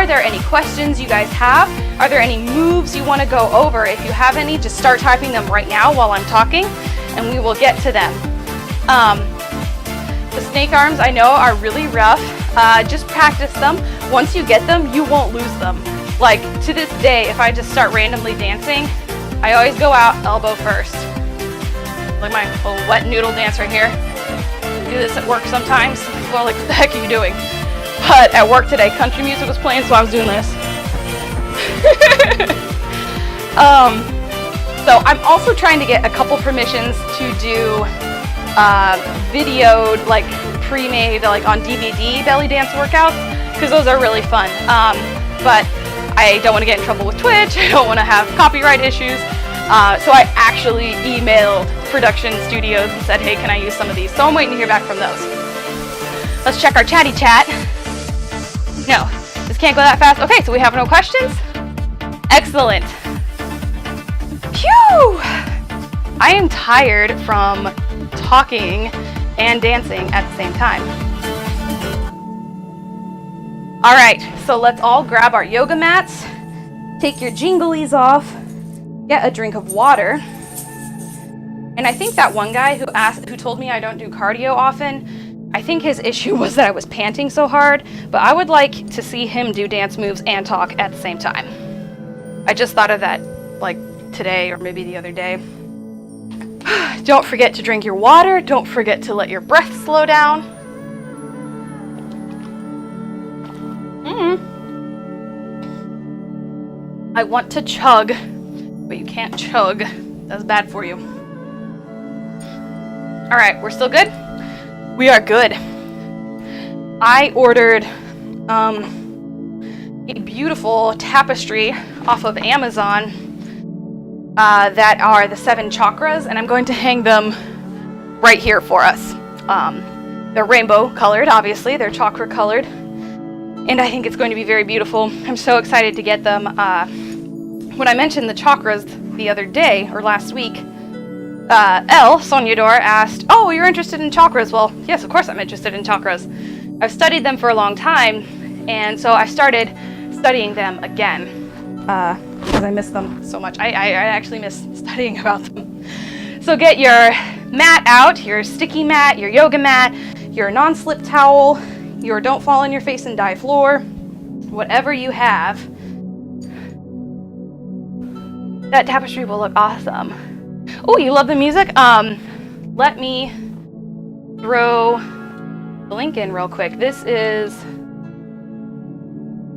there any questions you guys have? Are there any moves you want to go over? If you have any, just start typing them right now while I'm talking, and we will get to them. The snake arms, I know, are really rough. Just practice them. Once you get them, you won't lose them. Like, to this day, if I just start randomly dancing, I always go out elbow first. Like my little wet noodle dance right here. I do this at work sometimes. Well, like, what the heck are you doing? But at work today, country music was playing, so I was doing this. So I'm also trying to get a couple permissions to do videoed, like pre-made, like on DVD belly dance workouts, because those are really fun. But I don't want to get in trouble with Twitch. I don't want to have copyright issues. So I actually emailed production studios and said, hey, can I use some of these? So I'm waiting to hear back from those. Let's check our chatty chat. No, this can't go that fast. Okay, so we have no questions? Excellent. Phew! I am tired from talking and dancing at the same time. All right, so let's all grab our yoga mats, take your jinglies off, get a drink of water. And I think that one guy who told me I don't do cardio often, I think his issue was that I was panting so hard, but I would like to see him do dance moves and talk at the same time. I just thought of that like today or maybe the other day. Don't forget to drink your water. Don't forget to let your breath slow down. I want to chug, but you can't chug. That's bad for you. All right, we're still good? We are good. I ordered a beautiful tapestry off of Amazon that are the 7 chakras, and I'm going to hang them right here for us. They're rainbow colored, obviously, they're chakra colored, and I think it's going to be very beautiful. I'm so excited to get them. When I mentioned the chakras the other day, or last week, Sonia asked, "Oh, you're interested in chakras?" Well, yes, of course I'm interested in chakras. I've studied them for a long time, and so I started studying them again, because I miss them so much. I actually miss studying about them. So get your mat out, your sticky mat, your yoga mat, your non-slip towel, your don't fall on your face and die floor, whatever you have. That tapestry will look awesome. Oh, you love the music? Let me throw the link in real quick. This is,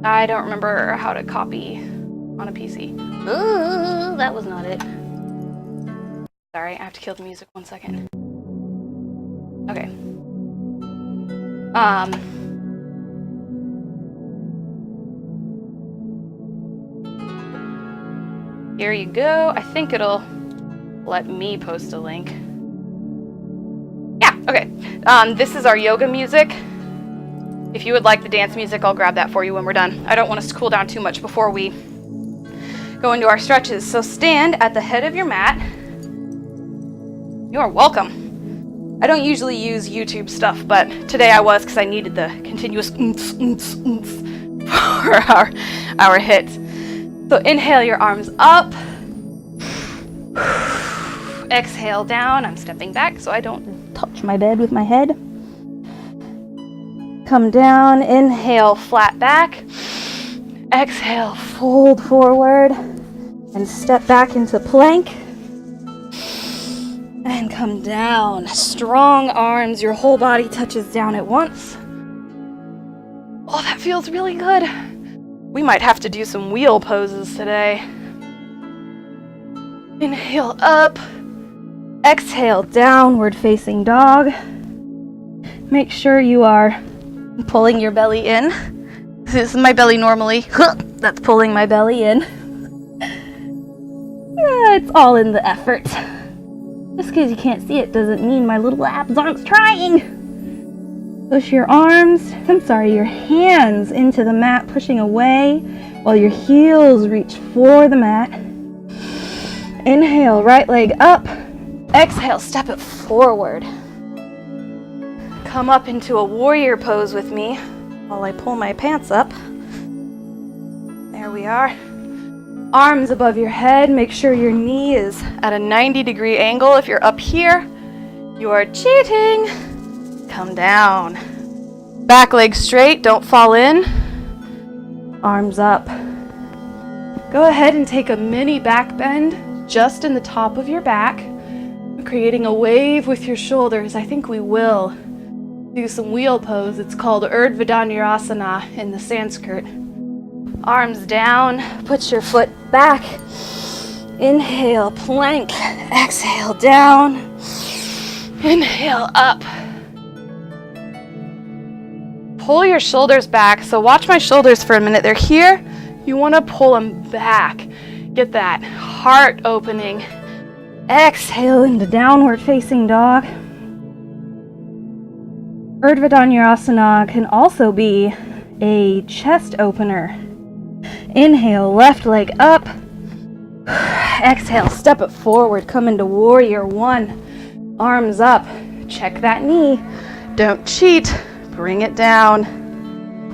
I don't remember how to copy on a PC. Ooh, that was not it. Sorry, I have to kill the music 1 second. Okay. Here you go. I think it'll let me post a link. Yeah, okay. This is our yoga music. If you would like the dance music, I'll grab that for you when we're done. I don't want us to cool down too much before we go into our stretches. So stand at the head of your mat. You are welcome. I don't usually use YouTube stuff, but today I was because I needed the continuous for our hits. So inhale your arms up. Exhale down. I'm stepping back so I don't touch my bed with my head. Come down. Inhale, flat back. Exhale, fold forward and step back into plank. And come down. Strong arms. Your whole body touches down at once. Oh, that feels really good. We might have to do some wheel poses today. Inhale up. Exhale, downward facing dog. Make sure you are pulling your belly in. This is my belly normally. That's pulling my belly in. It's all in the effort. Just because you can't see it doesn't mean my little abs aren't trying. Push your your hands into the mat, pushing away while your heels reach for the mat. Inhale, right leg up. Exhale, step it forward. Come up into a warrior pose with me while I pull my pants up. There we are. Arms above your head. Make sure your knee is at a 90-degree angle. If you're up here, you are cheating. Come down. Back leg straight, don't fall in. Arms up. Go ahead and take a mini back bend just in the top of your back, creating a wave with your shoulders. I think we will do some wheel pose. It's called Urdhva Dhanurasana in the Sanskrit. Arms down, put your foot back. Inhale, plank. Exhale, down. Inhale, up. Pull your shoulders back. So watch my shoulders for a minute. They're here. You want to pull them back. Get that heart opening. Exhale into downward facing dog. Urdhva Dhanurasana can also be a chest opener. Inhale, left leg up. Exhale, step it forward. Come into warrior one. Arms up. Check that knee. Don't cheat. Bring it down.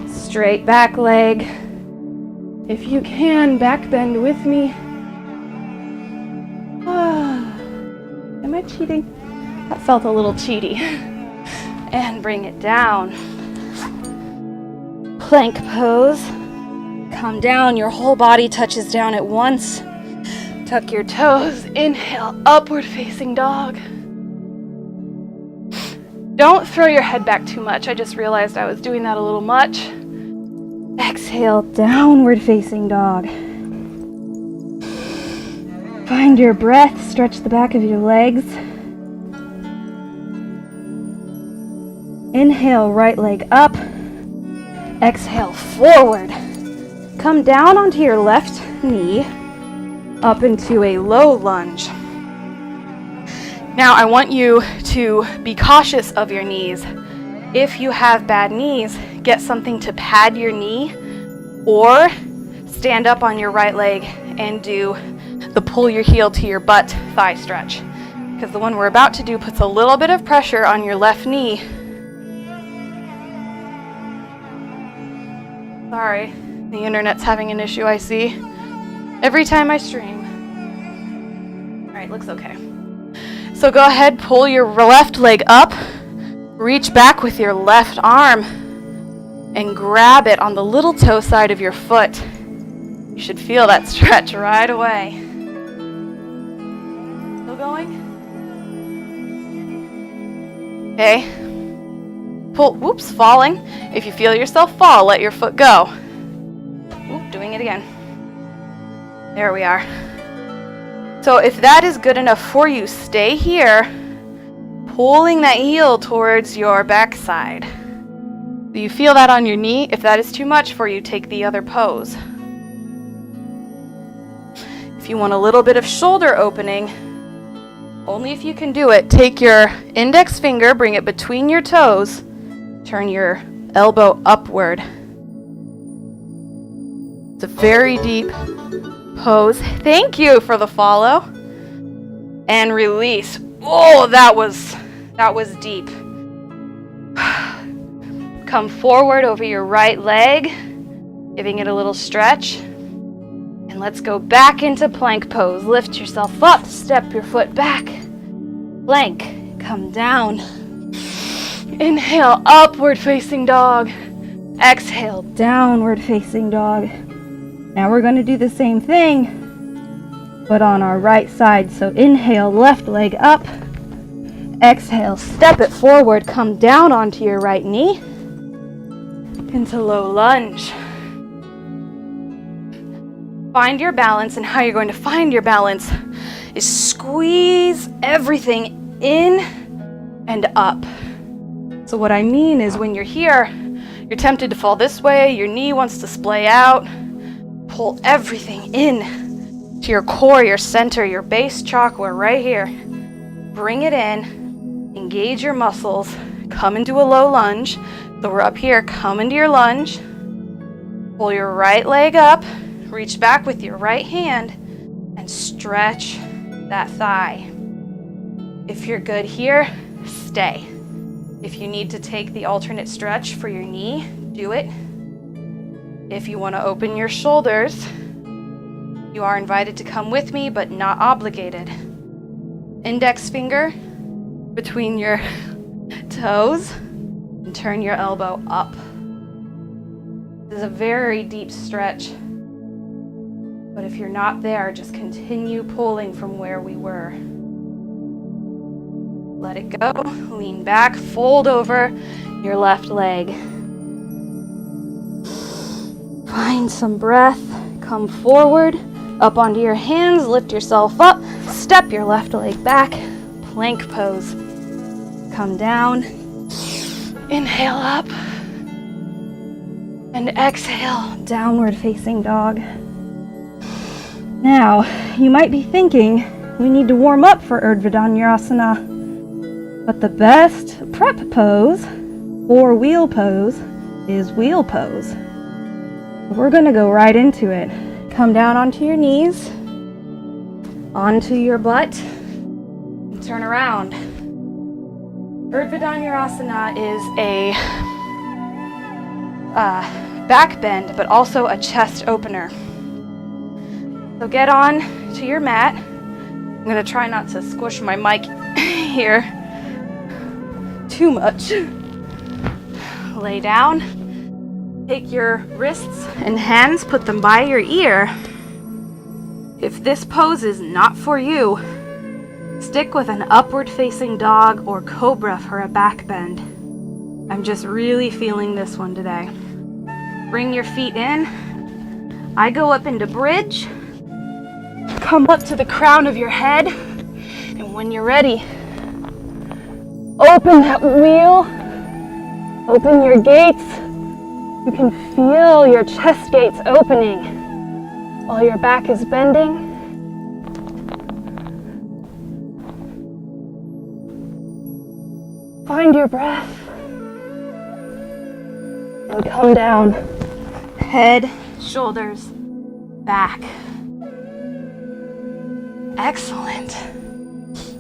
Straight back leg. If you can, back bend with me. Am I cheating? That felt a little cheaty. And bring it down. Plank pose. Come down. Your whole body touches down at once. Tuck your toes. Inhale, upward facing dog. Don't throw your head back too much. I just realized I was doing that a little much. Exhale, downward facing dog. Find your breath. Stretch the back of your legs. Inhale, right leg up. Exhale, forward. come down onto your left knee, up into a low lunge. Now I want you to be cautious of your knees. If you have bad knees, get something to pad your knee, or stand up on your right leg and do the pull your heel to your butt thigh stretch. Because the one we're about to do puts a little bit of pressure on your left knee. Sorry, the internet's having an issue, I see. Every time I stream. All right, looks okay. So go ahead, pull your left leg up, reach back with your left arm, and grab it on the little toe side of your foot. You should feel that stretch right away. Still going? Okay. Pull, whoops, falling. If you feel yourself fall, let your foot go. Oop, doing it again. There we are. So if that is good enough for you, stay here, pulling that heel towards your backside. Do you feel that on your knee? If that is too much for you, take the other pose. If you want a little bit of shoulder opening, only if you can do it, take your index finger, bring it between your toes, turn your elbow upward. It's a very deep pose. Thank you for the follow. And release. Oh, that was deep. Come forward over your right leg, giving it a little stretch. And let's go back into plank pose. Lift yourself up, step your foot back. Plank, come down. Inhale, upward facing dog. Exhale, downward facing dog. Now we're going to do the same thing, but on our right side. So inhale, left leg up. Exhale, step it forward, come down onto your right knee. Into low lunge. Find your balance, and how you're going to find your balance is squeeze everything in and up. So what I mean is when you're here, you're tempted to fall this way, your knee wants to splay out. Pull everything in to your core, your center, your base chakra right here. Bring it in, engage your muscles, come into a low lunge. So we're up here, come into your lunge, pull your right leg up, reach back with your right hand, and stretch that thigh. If you're good here, stay. If you need to take the alternate stretch for your knee, do it. If you want to open your shoulders, you are invited to come with me, but not obligated. Index finger between your toes and turn your elbow up. This is a very deep stretch, but if you're not there, just continue pulling from where we were. Let it go, lean back, fold over your left leg. Find some breath, come forward, up onto your hands, lift yourself up, step your left leg back, plank pose. Come down, inhale up, and exhale, downward facing dog. Now, you might be thinking, we need to warm up for Urdhva Dhanurasana, but the best prep pose or wheel pose is wheel pose. We're going to go right into it. Come down onto your knees, onto your butt, and turn around. Urdhva Dhanurasana is a back bend, but also a chest opener. So get on to your mat. I'm going to try not to squish my mic here too much. Lay down. Take your wrists and hands, put them by your ear. If this pose is not for you, stick with an upward facing dog or cobra for a back bend. I'm just really feeling this one today. Bring your feet in. I go up into bridge. Come up to the crown of your head. And when you're ready, open that wheel. Open your gates. You can feel your chest gates opening while your back is bending. Find your breath and come down. Head, shoulders, back. Excellent.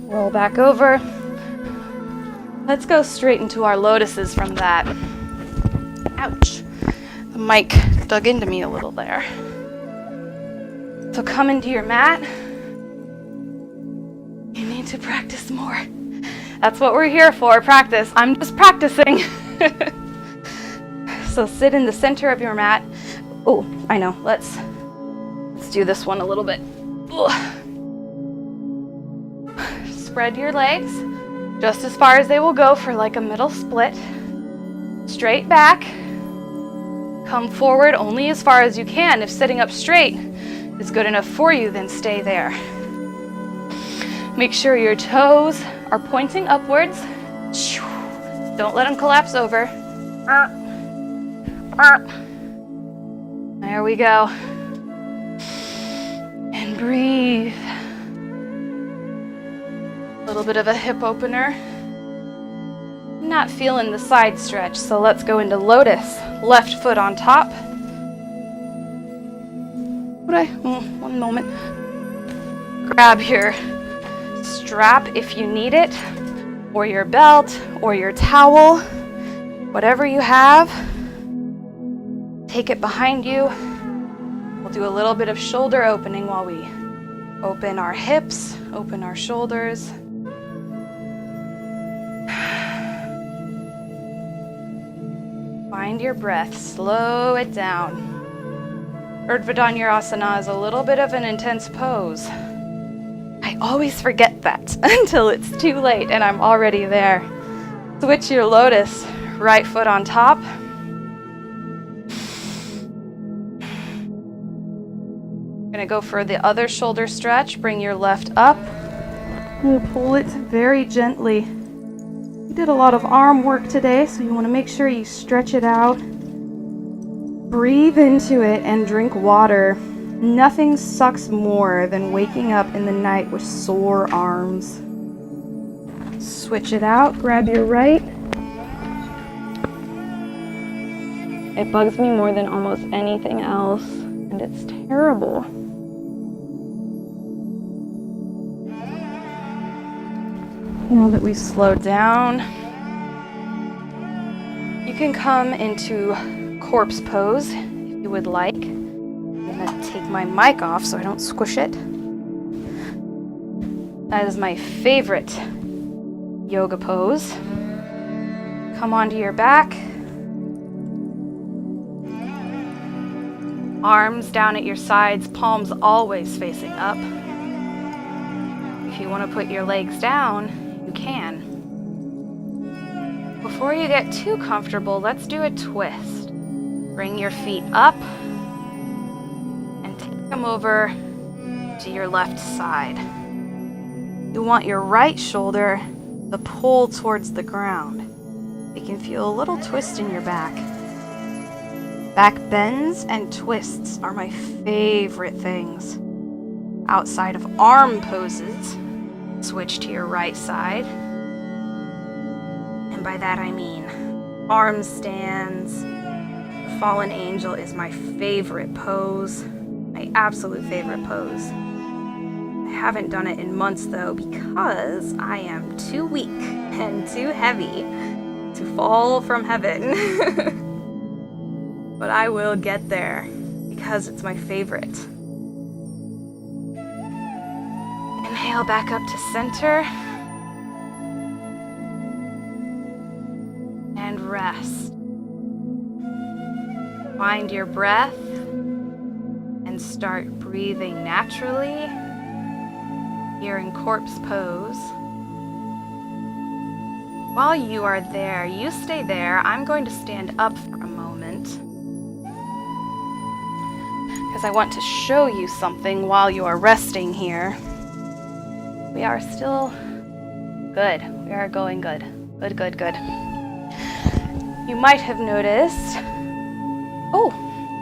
Roll back over. Let's go straight into our lotuses from that. Ouch. The mic dug into me a little there. So come into your mat. You need to practice more. That's what we're here for, practice. I'm just practicing. So sit in the center of your mat. Oh, I know. Let's do this one a little bit. Ugh. Spread your legs just as far as they will go for like a middle split. Straight back. Come forward only as far as you can. If sitting up straight is good enough for you, then stay there. Make sure your toes are pointing upwards. Don't let them collapse over. There we go. And breathe. A little bit of a hip opener. I'm not feeling the side stretch, so let's go into lotus. Left foot on top. One moment. Grab your strap if you need it, or your belt, or your towel, whatever you have. Take it behind you. We'll do a little bit of shoulder opening while we open our hips, open our shoulders. Find your breath, slow it down. Urdhva is a little bit of an intense pose. I always forget that until it's too late and I'm already there. Switch your lotus, right foot on top. Gonna go for the other shoulder stretch. Bring your left up and pull it very gently. We did a lot of arm work today, so you want to make sure you stretch it out. Breathe into it and drink water. Nothing sucks more than waking up in the night with sore arms. Switch it out, grab your right. It bugs me more than almost anything else, and it's terrible. Now that we've slowed down, you can come into corpse pose if you would like. I'm gonna take my mic off so I don't squish it. That is my favorite yoga pose. Come onto your back. Arms down at your sides, palms always facing up. If you want to put your legs down, you can. Before you get too comfortable, let's do a twist. Bring your feet up and take them over to your left side. You want your right shoulder to pull towards the ground. You can feel a little twist in your back. Back bends and twists are my favorite things. Outside of arm poses, switch to your right side. And by that I mean arm stands. The fallen angel is my favorite pose. My absolute favorite pose. I haven't done it in months though because I am too weak and too heavy to fall from heaven. But I will get there because it's my favorite. Inhale back up to center. And rest. Find your breath and start breathing naturally. You're in corpse pose. While you are there, you stay there. I'm going to stand up for a moment because I want to show you something while you are resting here. We are still good. We are going good. Good. You might have noticed Oh,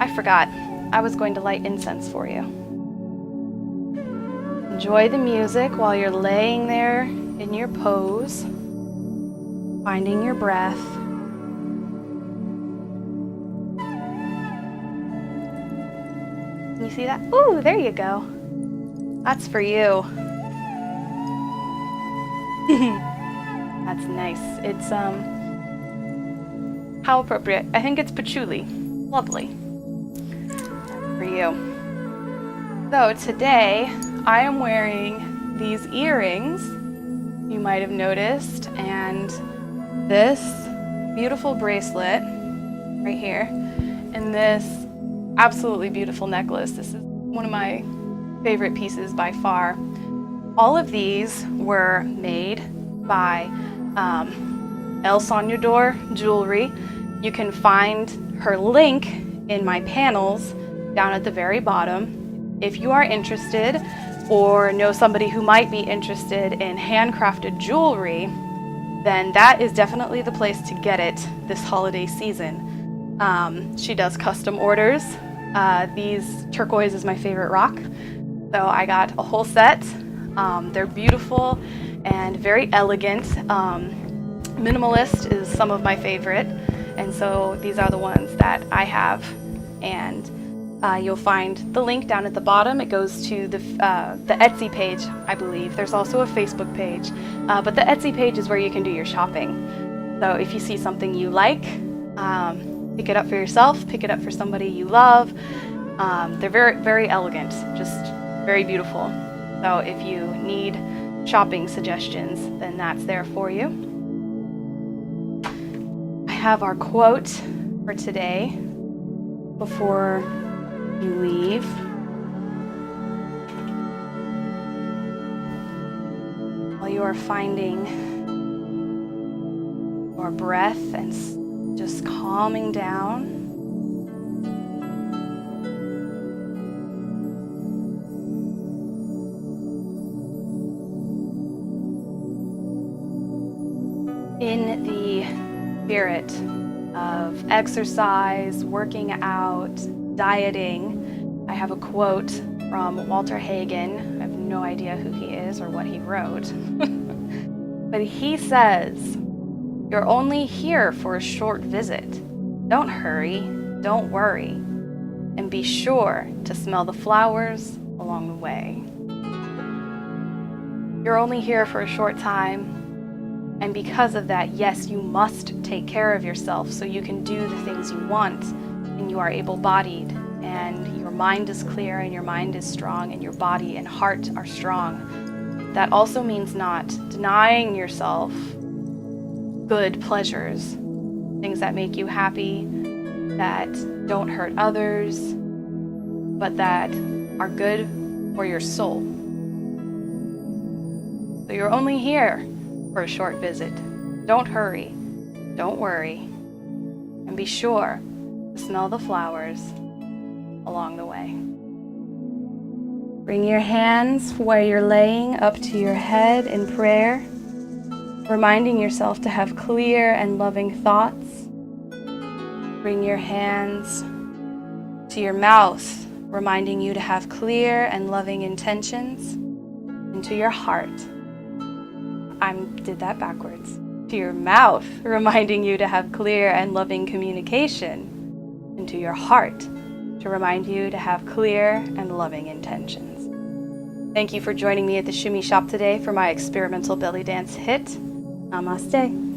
I forgot. I was going to light incense for you. Enjoy the music while you're laying there in your pose, finding your breath. Can you see that? Ooh, there you go. That's for you. That's nice. It's, how appropriate. I think it's patchouli. Lovely. For you. So today, I am wearing these earrings, you might have noticed, and this beautiful bracelet right here, and this absolutely beautiful necklace. This is one of my favorite pieces by far. All of these were made by El Soñador Jewelry. You can find her link in my panels down at the very bottom. If you are interested or know somebody who might be interested in handcrafted jewelry, then that is definitely the place to get it this holiday season. She does custom orders. These turquoise is my favorite rock, so I got a whole set. They're beautiful and very elegant. Minimalist is some of my favorite, and so these are the ones that I have, and you'll find the link down at the bottom. It goes to the Etsy page, I believe. There's also a Facebook page, but the Etsy page is where you can do your shopping. So if you see something you like, pick it up for yourself, pick it up for somebody you love. They're very, very elegant, just very beautiful. So if you need shopping suggestions, then that's there for you. I have our quote for today before you leave. While you are finding your breath and just calming down. In the spirit of exercise, working out, dieting, I have a quote from Walter Hagen. I have no idea who he is or what he wrote. But he says, "You're only here for a short visit. Don't hurry, don't worry, and be sure to smell the flowers along the way." You're only here for a short time, and because of that, yes, you must take care of yourself so you can do the things you want, and you are able-bodied, and your mind is clear, and your mind is strong, and your body and heart are strong. That also means not denying yourself good pleasures, things that make you happy, that don't hurt others, but that are good for your soul. So you're only here for a short visit. Don't hurry, don't worry, and be sure to smell the flowers along the way. Bring your hands where you're laying up to your head in prayer, reminding yourself to have clear and loving thoughts. Bring your hands to your mouth, reminding you to have clear and loving intentions, and to your heart. I did that backwards. To your mouth, reminding you to have clear and loving communication, and to your heart, to remind you to have clear and loving intentions. Thank you for joining me at the Shimmy Shop today for my experimental belly dance hit. Namaste.